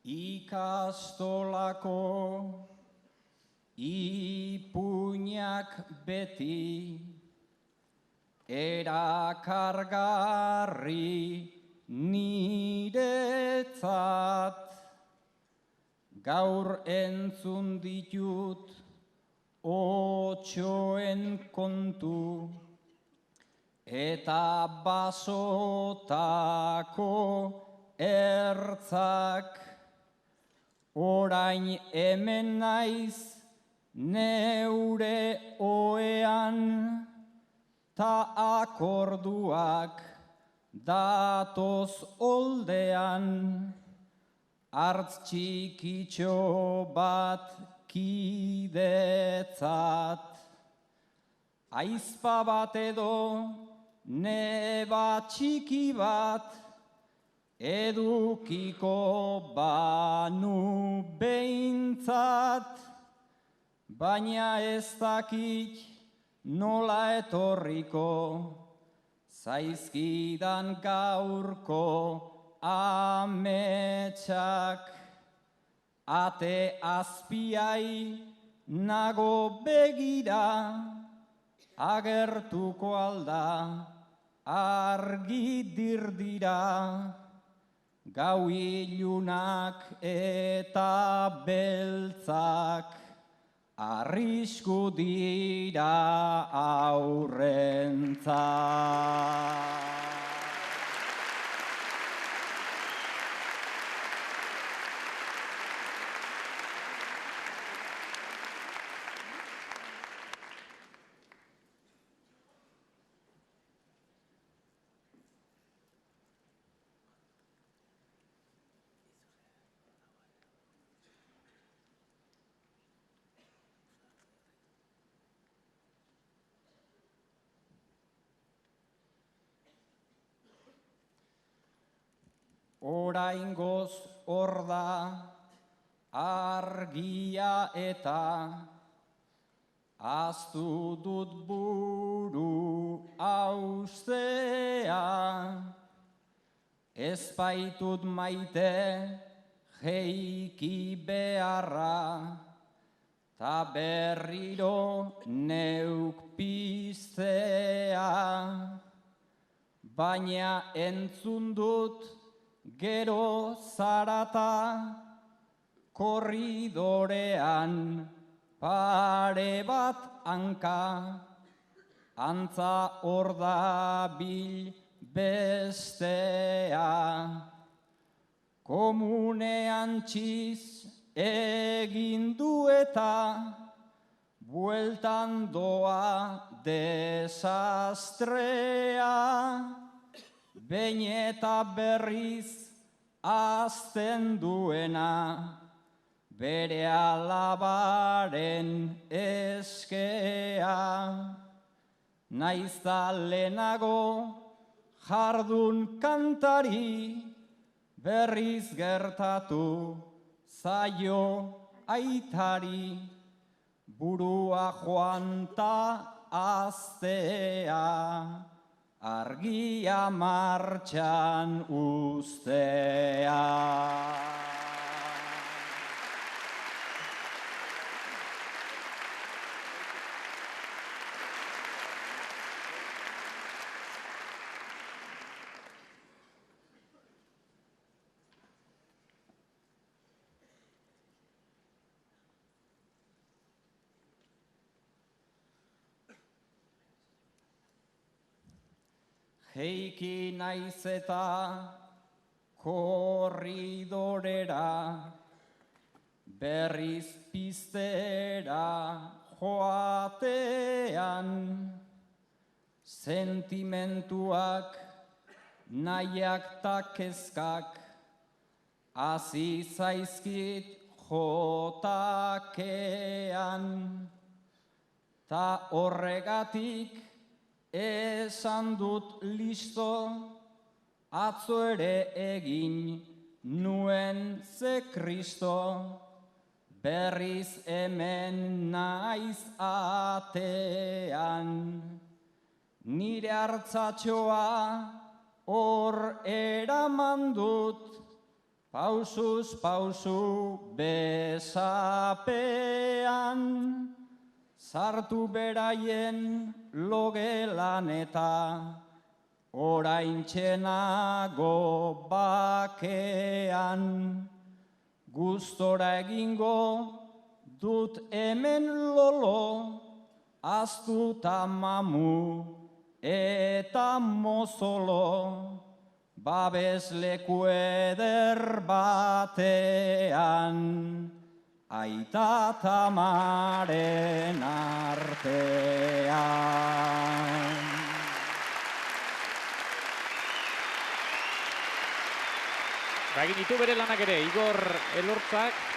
Ikastolako ipuinak beti erakargarri niretzat. Gaur entzun ditut otsoen kontu eta basotako ertzak. Orain hemen naiz neure oean, ta akorduak datoz oldean. Hartz txikitxo bat kidetzat, aizpa bat edo neba txiki bat, edukiko banu behintzat, baina ez dakit nola etorriko zaizkidan gaurko ametsak. Ate azpiai nago begira, agertuko alda argi dirdira. Gau ilunak eta beltzak arrisku dira aurrentzat. Oraingoz hor da argia eta ahaztu dut buru haustea. Ez baitut maite jeiki beharra, ta berriro neuk piztea. Baina entzun dut gero zarata, korridorean pare bat hanka, antza hor dabil bestea. Komunean txiz egin du eta bueltan doa desastrea. Behin eta berriz azten duena bere alabaren eskea. Naizta lehenago jardun kantari, berriz gertatu zaio aitari. Burua joan ta aztea, argia martxan ustea. Jeiki naiz eta korridorera, berriz piztera joatean. Sentimentuak, nahiak ta kezkak, hasi zaizkit jotakean. Ta horregatik esan dut listo, atzo ere egin nuen ze Kristo. Berriz hemen naiz atean, nire hartzatxoa hor eraman dut, Pausuz pausu bezapean, sartu beraien logelan eta oraintxenago bakean. Gustora egingo dut hemen lolo, aztuta mamu eta mozolo. Babesleku eder batean, aita ta amaren artean. Egin ditu bere lanak ere, Igor Elortzak.